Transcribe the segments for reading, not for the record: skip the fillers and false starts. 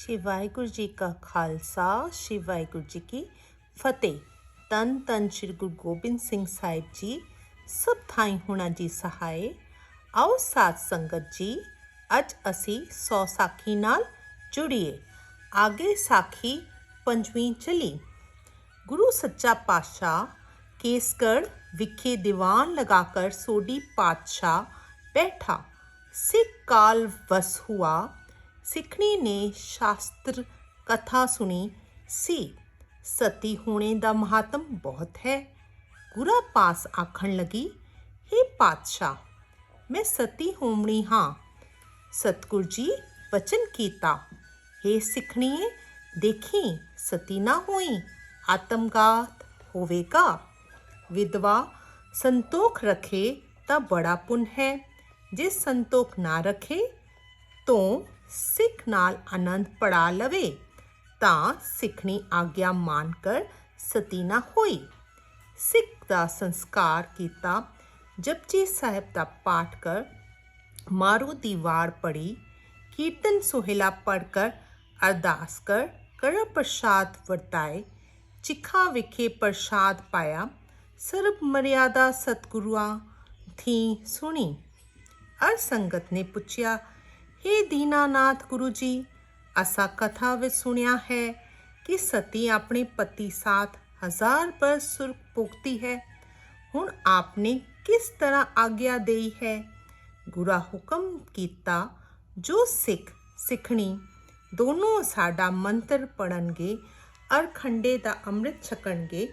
ਸ਼੍ਰੀ ਵਾਹਿਗੁਰੂ ਜੀ ਕਾ ਖਾਲਸਾ ਸ਼੍ਰੀ ਵਾਹਿਗੁਰੂ ਜੀ ਕੀ ਫਤਿਹ। ਤਨ ਤਨ ਸ਼੍ਰੀ ਗੁਰੂ ਗੋਬਿੰਦ ਸਿੰਘ ਸਾਹਿਬ ਜੀ ਸਭ ਥਾਈਂ ਹੋਣਾ ਜੀ ਸਹਾਏ। ਆਓ ਸਾਧ ਸੰਗਤ ਜੀ, ਅੱਜ ਅਸੀਂ ਸੌ ਸਾਖੀ ਨਾਲ ਜੁੜੀਏ। ਆਗੇ ਸਾਖੀ ਪੰਜਵੀਂ ਚਲੀ। ਗੁਰੂ ਸੱਚਾ ਪਾਤਸ਼ਾਹ ਕੇਸਗੜ੍ਹ ਵਿਖੇ ਦੀਵਾਨ लगाकर सोडी पातशाह बैठा। सिख काल वस हुआ। सिखनी ने शास्त्र कथा सुनी सी। सती होने का महात्म बहुत है। गुरा पास आखन लगी, हे पातशाह मैं सती होमनी हाँ। सतगुरु जी वचन कीता, हे सिखणीए देखी सती ना होई, आत्मघात होवेगा। विधवा संतोख रखे तो बड़ा पुण्य है, जे संतोख ना रखे तो सिख नाल आनंद पड़ा लवे ता सिखनी आग्या मान कर सती ना होई। सिख का संस्कार कीता, जपजी साहिब का पाठ कर, मारू दी वार पढ़ी, कीर्तन सोहेला पढ़कर अरदास कर, कड़ा प्रसाद वरताए, चिखा विखे प्रसाद पाया, सर्व मर्यादा सतगुरुआ थी सुनी। अर संगत ने पूछया, हे दीनानाथ गुरु जी, असा कथा विच सुनिया है कि सती अपने पति साथ 1000 बरस सुर्ग भोगती है। हुण आपने किस तरह आज्ञा देई है? गुरा हुक्म कीता, जो सिख सिखणी दोनों साडा मंत्र पढ़नगे अर खंडे दा अमृत छकणगे,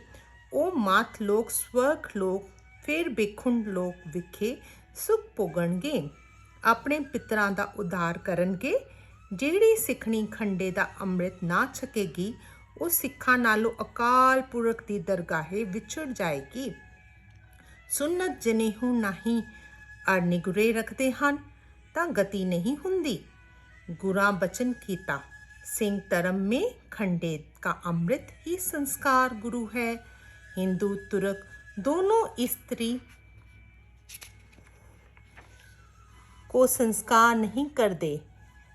ਉਹ ਮਾਤ ਲੋਕ ਸਵਰਗ ਲੋਕ ਫਿਰ ਬੇਖੁੰਡ ਲੋਕ ਵਿਖੇ ਸੁਖ ਭੋਗਣਗੇ, ਆਪਣੇ ਪਿਤਰਾਂ ਦਾ ਉਧਾਰ ਕਰਨਗੇ। ਜਿਹੜੀ ਸਿੱਖਣੀ ਖੰਡੇ ਦਾ ਅੰਮ੍ਰਿਤ ਨਾ ਛਕੇਗੀ, ਉਹ ਸਿੱਖਾਂ ਨਾਲੋਂ ਅਕਾਲ ਪੁਰਖ ਦੀ ਦਰਗਾਹੇ ਵਿਛੜ ਜਾਏਗੀ। ਸੁਨਤ ਜਨੇਹੂ ਨਹੀਂ ਅਰ ਨਿਗਰੇ ਰੱਖਦੇ ਹਨ ਤਾਂ ਗਤੀ ਨਹੀਂ ਹੁੰਦੀ। ਗੁਰਾਂ ਬਚਨ ਕੀਤਾ, सिंह धर्म में खंडे का अमृत ही संस्कार गुरु है। हिंदू तुर्क दोनों स्त्री को संस्कार नहीं करते।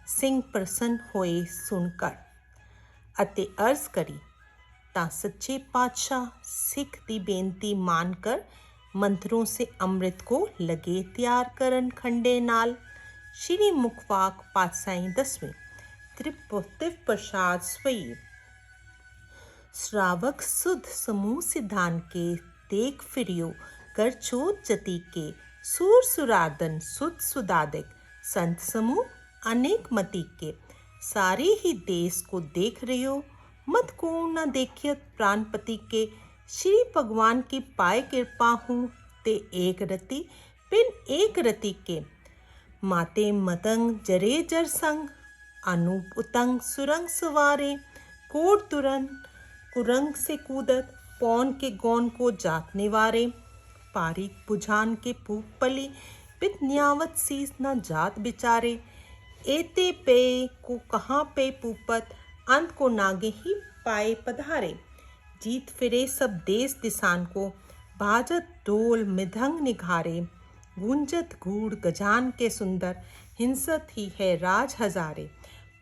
सिंह प्रसन्न होए सुनकर अते अर्ज करी ता सच्चे पातशाह सिख की बेनती मानकर मंत्रों से अमृत को लगे तैयार करन खंडे नाल। श्री मुखवाक पातशाही 10वीं त्रिपुतिव प्रसाद स्वई। श्रावक सुध समूह सिद्धान के देख फिरियो कर चोत जति के, सूर सुरादन सुध सुदादिक संत समूह अनेक मति के। सारे ही देश को देख रहे हो, मत को न देखियत प्राणपति के। श्री भगवान की पाए कृपा हूँ ते एक रति बिन एक रति के। माते मतंग जरे जर संग, अनूप उतंग सुरंग सवारे। कोट तुरन कुरंग से कूदत, पौन के गौन को जात निवारे। पारिक बुझान के पूप पली, पित न्यावत सीस न जात बिचारे। एते पे को कहाँ पे पूपत, अंत को नागे ही पाए पधारे। जीत फिरे सब देश दिसान को, बाजत ढोल मृदंग निघारे। गूंजत घूड़ गजान के सुंदर, हिंसत ही है राज हजारे।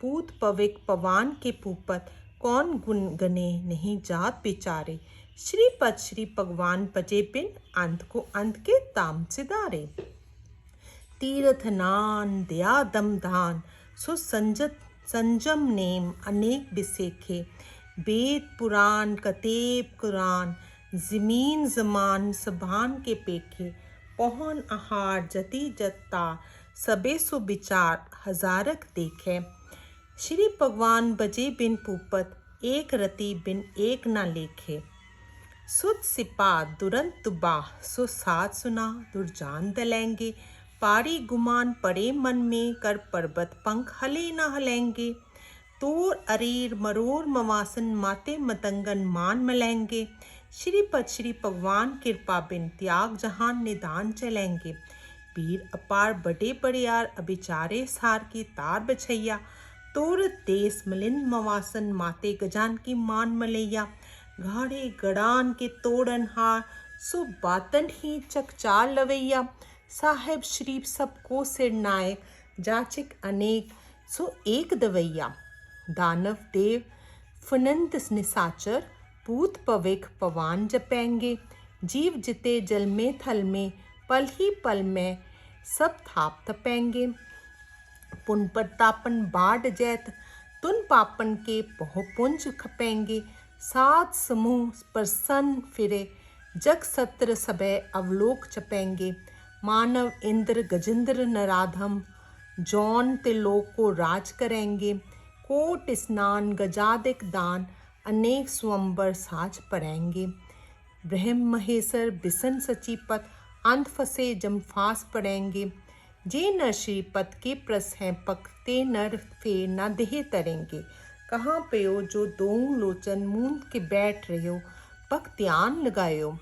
पूत पविक पवान के पूपत, कौन गुन गने नहीं जात बिचारे। श्रीपद श्री भगवान बजे बिन, अंत को अंत के ताम सिधारे। तीर्थ नान दया दम दान, सो संजत संजम नेम अनेक बिसेखे। वेद पुराण कतेब कुरान, जमीन जमान सभान के पेखे। पौहन आहार जति जत्ता, सबे सो विचार हजारक देखे। श्री भगवान बजे बिन पूपत, एक रति बिन एक ना लेखे। सुध सिपा दुरंत तुबाह, सो साथ सुना दुर्जान दलेंगे। पारी गुमान पड़े मन में, कर पर्वत पंख हले ना हलेंगे। तोर अरीर मरोर मवासन, माते मतंगन मान मलेंगे। श्रीपद श्री भगवान कृपा बिन, त्याग जहान निदान चलेंगे। वीर अपार बड़े बड़ियार, अभिचारे सार की तार बछैया। तोरत देश मिलिंद मवासन, माते गजान की मान मलैया। घाड़े गड़ान के तोड़न हार, सो बातन ही चकचार लवैया। साहेब श्री सबको सिर नायक, जाचिक अनेक सो एक दवैया। दानव देव फुनंत निशाचर पूत पविख पवान जपेंगे। जीव जिते जल में थल में पल ही पल में सब थाप थपेंगे। पुन प्रतापन बाढ़ जैत तुन पापन के बहुपुंज खपेंगे। सात समूह प्रसन्न फिरे जग सत्र सबे अवलोक चपेंगे। मानव इंद्र गजेंद्र नराधम जौन त्रिलोक को राज करेंगे। कोट स्नान गजादिक दान अनेक स्वंबर साज पड़ेंगे। ब्रह्म महेश्वर बिसन सचीपत अंत फंसे जमफास पड़ेंगे। जे नर श्रीपत के प्रस हैं पकते नर फेर न देह तरेंगे। कहाँ पे जो दो लोचन मूंद के बैठ रहे हो पक ध्यान लगायो।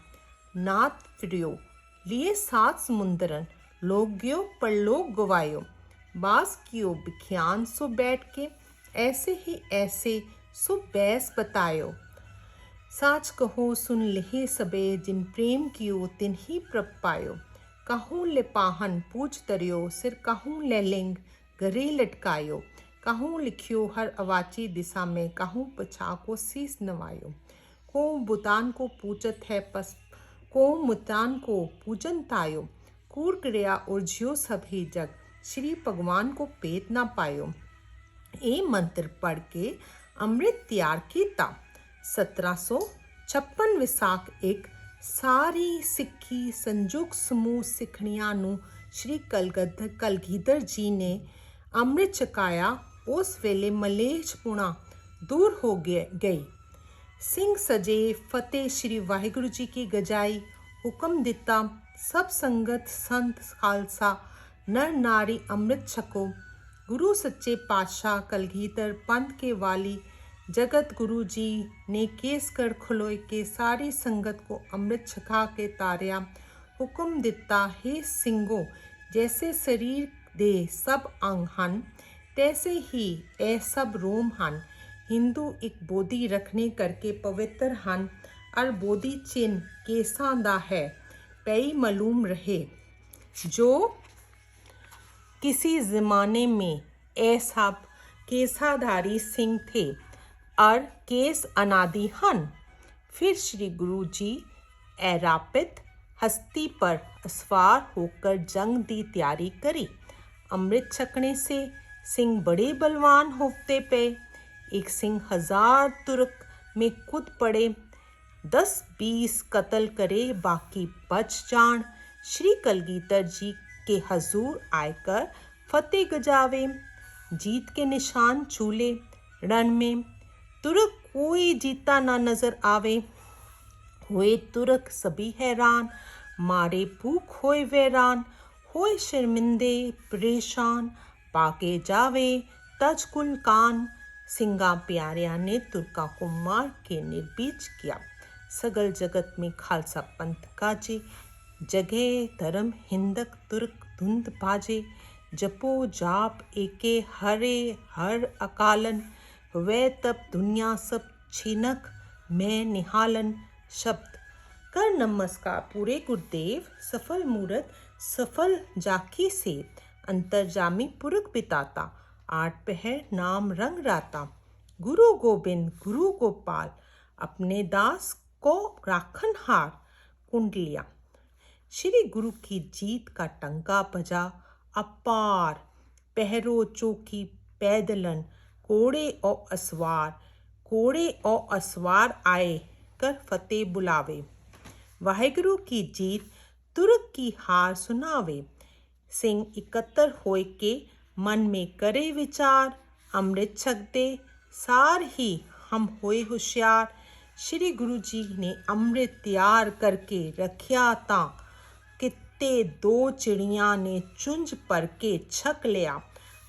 नाथ फिरियो लिए सात समुंदरन लोग गयो पर लोग गवायो। बास कियो बिख्यान सो बैठ के ऐसे ही ऐसे सो बैस बतायो। साच कहो सुन लेहे सबे जिन प्रेम कियो तिन ही प्रभ पायो। कहूँ ले पाहन पूछ तरियो सिर कहूँ ले लिंग गरे लटकायो। कहूँ लिखियो हर अवाची दिशा में कहूँ पछा को शीस नवायो। को बुतान को पूजत है पस को मुतान को पूजन तायो। कूर क्रिया उर्जियो सभी जग श्री भगवान को पेत ना पायो। ये मंत्र पढ़ के अमृत तैयार कीता। 1756 विसाख एक सारी सिੱਖੀ संयुक्त समूह सिੱਖਣੀਆਂ ਨੂੰ श्री कलगीधर जी ने अमृत छकाया। उस वेले मलेच्छ पुणा दूर हो गई। सिंह सजे फतेह श्री वाहिगुरु जी की गजाई। हुक्म दिता सब संगत संत खालसा नर नारी अमृत छको। गुरु सच्चे पातशाह कलगीधर पंथ के वाली जगत गुरु जी ने केसगढ़ खलोए के सारी संगत को अमृत छका के तारिया। हुक्म दिता हे सिंगो जैसे शरीर दे सब अंग हन तैसे ही ए सब रोम हन। हिंदू एक बोधी रखने करके पवित्र हन और बोधी चिन्ह केसा दा है पई मालूम रहे। जो किसी ज़माने में ऐसा केसाधारी सिंह थे और केस अनादि हन। फिर श्री गुरु जी ऐरापित हस्ती पर सवार होकर जंग दी तैयारी करी। अमृत छकने से सिंह बड़े बलवान होते पे। एक सिंह 1000 तुर्क में कूद पड़े 10-20 कत्ल करे बाकी बच जान। श्री कलगीधर जी के हजूर आकर फतेह गजावे जीत के निशान चूले। रण में तुर्क कोई जीता ना नजर आवे। हुए तुर्क सभी हैरान मारे भूख होए वैरान। होए शर्मिंदे परेशान पाके जावे तज कुल कान। सिंगा प्यारिया ने तुर्का को मार के निर्बीज किया। सगल जगत में खालसा पंथ काजे। जगह धर्म हिंदक तुर्क धुंध बाजे। जपो जाप एके हरे हर अकालन। वे तब दुनिया सब छीनक मैं निहालन। शब्द कर नमस्कार पूरे गुरुदेव सफल मूरत सफल जाकी से। अंतर्जामी पुरख बिताता 8 पहर नाम रंग राता। गुरु गोबिंद गुरु गोपाल अपने दास को राखन हार। कुंडलिया श्री गुरु की जीत का टंका बजा अपार। पहरो चौकी पैदलन कोड़े और असवार आए कर फतेह बुलावे। वाहिगुरु की जीत तुर्क की हार सुनावे। सिंह इकट्तर होए के मन में करे विचार। अमृत छक दे सार ही हम होए होशियार। श्री गुरु जी ने अमृत तैयार करके रखिया ता कित्ते 2 चिड़िया ने चुंज पर के छक लिया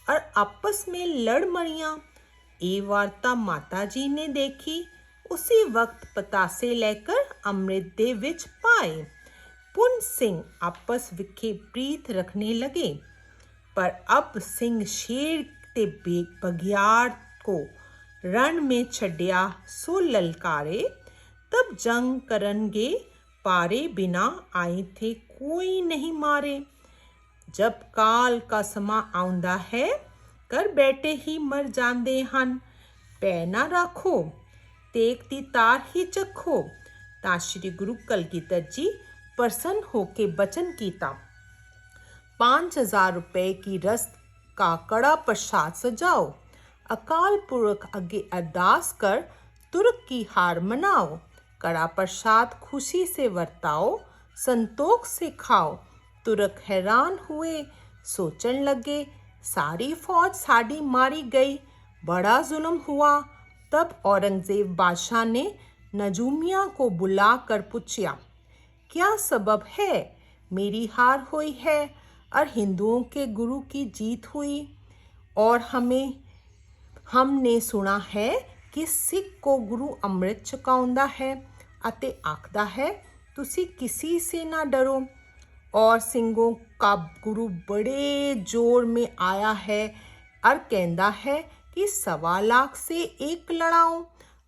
और आपस में लड़ मरिया। ये वार्ता माता जी ने देखी। उसी वक्त पतासे लेकर अमृत दे विच पाए। पुन सिंह आपस विखे प्रीत रखने लगे। पर अब सिंह शेर ते बघियाड़ को रण में छड्या सो ललकारे। तब जंग करनगे पारे बिना आए थे कोई नहीं मारे। जब काल का समा आउंदा है कर बैठे ही मर जांदे हन। ਪੈ ਨਾ ਰੱਖੋ, ਤੇਗ ਦੀ ਤਾਰ ਹੀ ਚੱਖੋ। ਤਾਂ ਸ਼੍ਰੀ ਗੁਰੂ कलगीधर जी प्रसन्न होके वचन कीता, 5,000 रुपए की रस्त का कड़ा प्रसाद सजाओ, अकाल पुरख अगे अरदास कर तुर्क की हार मनाओ, कड़ा प्रसाद खुशी से वर्ताओ, संतोख से खाओ। तुर्क हैरान हुए, सोचन लगे, सारी फौज साड़ी मारी गई, बड़ा जुल्म हुआ। तब औरंगजेब बादशाह ने नजूमिया को बुलाकर पूछा, क्या सबब है? मेरी हार हुई है और हिंदुओं के गुरु की जीत हुई। और हमने सुना है कि सिख को गुरु अमृत छकाउंदा है अते आखदा है, तुसी किसी से ना डरो। और सिंहों का गुरु बड़े जोर में आया है और कहता है कि 1.25 लाख से एक लड़ाओ।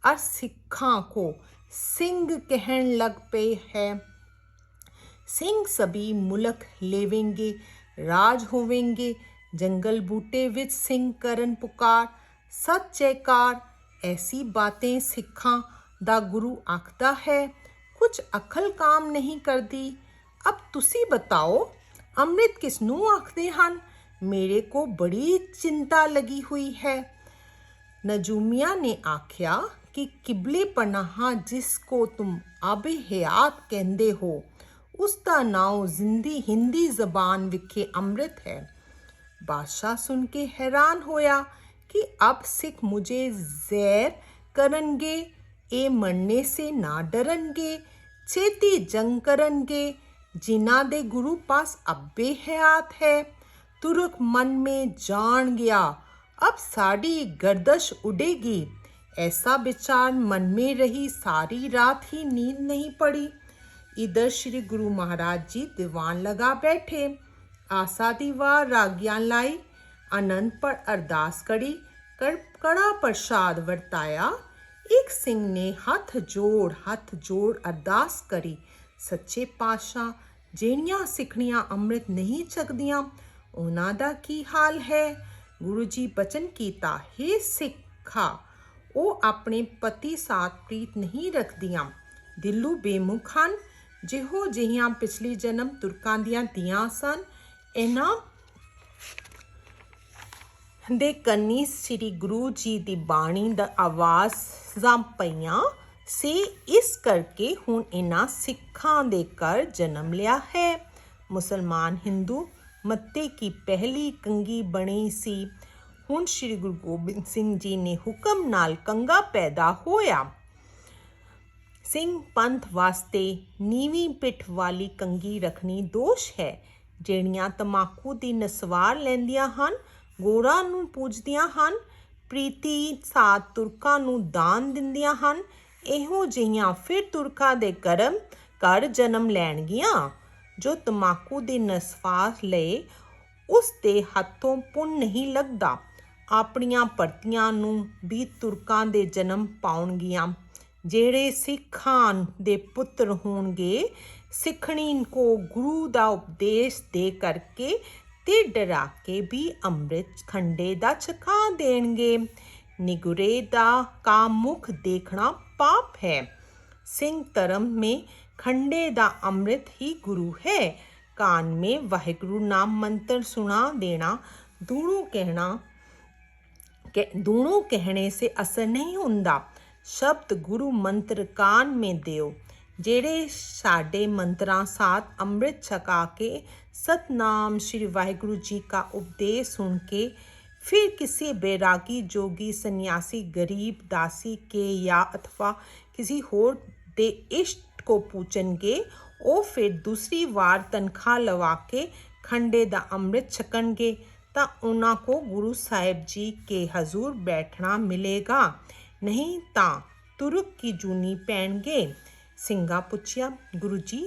और सिखों को सिंह कहन लग पे है। सिंह सभी मुल्क लेवेंगे, राज होवेंगे, जंगल बूटे विच सिंह करन पुकार, सत जयकार। ऐसी बातें सिखा दा गुरु आखदा है, कुछ अकल काम नहीं करती। अब तुसी बताओ, अमृत किसनू आखदे हन? मेरे को बड़ी चिंता लगी हुई है। नजूमिया ने आख्या कि किबले पनाहा जिसको तुम आबे हयात कहंदे हो, उसका नाम हिंदी जबान विखे अमृत है। बादशाह सुन के हैरान होया कि अब सिख मुझे जैर करनगे, ए मरने से ना डरनगे, छेती जंग करनगे, जिन्हां दे गुरु पास अब्बे हयात है। तुर्क मन में जान गया, अब साड़ी गर्दश उड़ेगी। ऐसा विचार मन में रही, सारी रात ही नींद नहीं पड़ी। इधर श्री गुरु महाराज जी दीवान लगा बैठे, आसा दी वार रागियां लाई, आनंद पर अरदास करी, कड़ा प्रसाद वरताया। एक सिंह ने हथ जोड़ अरदास करी, सच्चे पातशाह, ਜਿਹੜੀਆਂ ਸਿੱਖਣੀਆਂ ਅੰਮ੍ਰਿਤ ਨਹੀਂ ਛਕਦੀਆਂ ਉਹਨਾਂ ਦਾ ਕੀ ਹਾਲ ਹੈ। ਗੁਰੂ ਜੀ ਬਚਨ ਕੀਤਾ, ਹੇ ਸਿੱਖਾ, ਉਹ ਆਪਣੇ ਪਤੀ ਸਾਥ ਪ੍ਰੀਤ ਨਹੀਂ ਰੱਖਦੀਆਂ, ਦਿਲੋਂ ਬੇਮੁਖ ਹਨ, ਜਿਹੋ ਜਿਹੀਆਂ ਪਿਛਲੀ ਜਨਮ ਤੁਰਕਾਂ ਦੀਆਂ ਧੀਆਂ ਸਨ। ਇਹਨਾਂ ਦੇ ਕੰਨੀ ਸ੍ਰੀ ਗੁਰੂ ਜੀ ਦੀ ਬਾਣੀ ਦਾ ਆਵਾਜ਼ਾਂ ਪਈਆਂ ਸੀ, ਇਸ ਕਰਕੇ ਹੁਣ ਇਹਨਾਂ ਸਿੱਖਾਂ ਦੇ ਘਰ ਜਨਮ ਲਿਆ ਹੈ। ਮੁਸਲਮਾਨ ਹਿੰਦੂ ਮੱਤੇ ਕੀ ਪਹਿਲੀ ਕੰਗੀ ਬਣੀ ਸੀ। ਹੁਣ ਸ਼੍ਰੀ ਗੁਰੂ ਗੋਬਿੰਦ ਸਿੰਘ ਜੀ ਨੇ ਹੁਕਮ ਨਾਲ ਕੰਗਾ ਪੈਦਾ ਹੋਇਆ। ਸਿੰਘ ਪੰਥ ਵਾਸਤੇ ਨੀਵੀਂ ਪਿੱਠ ਵਾਲੀ ਕੰਗੀ ਰੱਖਣੀ ਦੋਸ਼ ਹੈ। ਜਿਹੜੀਆਂ ਤਮਾਕੂ ਦੀ ਨਸਵਾਰ ਲੈਂਦੀਆਂ ਹਨ, ਗੋਰਾਂ ਨੂੰ ਪੂਜਦੀਆਂ ਹਨ, ਪ੍ਰੀਤੀ ਸਾਧ ਤੁਰਕਾਂ ਨੂੰ ਦਾਨ ਦਿੰਦੀਆਂ ਹਨ, ਇਹੋ ਜਿਹੀਆਂ ਫਿਰ ਤੁਰਕਾਂ ਦੇ ਘਰ ਜਨਮ ਲੈਣਗੀਆਂ। ਜੋ ਤਮਾਕੂ ਦੀ ਨਸਵਾਰ ਲਏ, ਉਸ ਦੇ ਹੱਥੋਂ ਪੁੰਨ ਨਹੀਂ ਲੱਗਦਾ। ਆਪਣੀਆਂ ਪਰਤੀਆਂ ਨੂੰ ਵੀ ਤੁਰਕਾਂ ਦੇ ਜਨਮ ਪਾਉਣਗੀਆਂ। ਜਿਹੜੇ ਸਿੱਖਾਂ ਦੇ ਪੁੱਤਰ ਹੋਣਗੇ, ਸਿੱਖਣੀ ਕੋ ਗੁਰੂ ਦਾ ਉਪਦੇਸ਼ ਦੇ ਕਰਕੇ ਤੇ ਡਰਾ ਕੇ ਵੀ ਅੰਮ੍ਰਿਤ ਖੰਡੇ ਦਾ ਛਕਾ ਦੇਣਗੇ। ਨਿਗੁਰੇ ਦਾ ਮੁਖ ਦੇਖਣਾ पाप है। सिंह धर्म में खंडे दा अमृत ही गुरु है। कान में वाहिगुरु नाम मंत्र सुना देना दूणों कहने से असर नहीं हुंदा। शब्द गुरु मंत्र कान में दियो। जेड़े साडे मंत्रां साथ अमृत छका के सतनाम श्री वाहिगुरु जी का उपदेश सुन के फिर किसी बैरागी जोगी सन्यासी गरीब दासी के या अथवा किसी होर दे इष्ट को पूछनगे, वो फिर दूसरी वार तनख्वाह लवा के खंडे दा अमृत छकनगे तो उन्हां को गुरु साहिब जी के हजूर बैठना मिलेगा, नहीं तो तुर्क की जूनी पहनगे। सिंगा पूछया, गुरु जी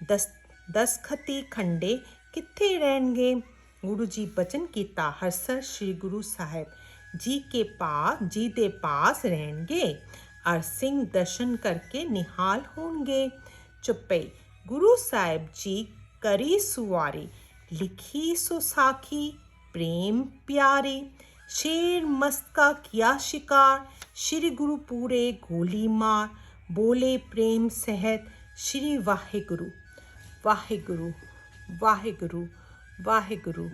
दसखती खंडे कित्थे रहणगे? गुरु जी बचन किया, हरसर श्री गुरु साहिब जी दे पास रहेंगे और सिंह दर्शन करके निहाल होंगे। चुप्पे गुरु साहिब जी करी सुवारी, लिखी सो साखी प्रेम प्यारी, शेर मस्त का किया शिकार, श्री गुरु पूरे गोली मार, बोले प्रेम सहित श्री वाहिगुरु। वाहिगुरु वाहिगुरु वाहिगुरु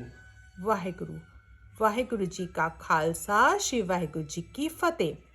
वाहिगुरु। वाहिगुरु जी का खालसा, श्री वाहिगुरु जी की फतेह।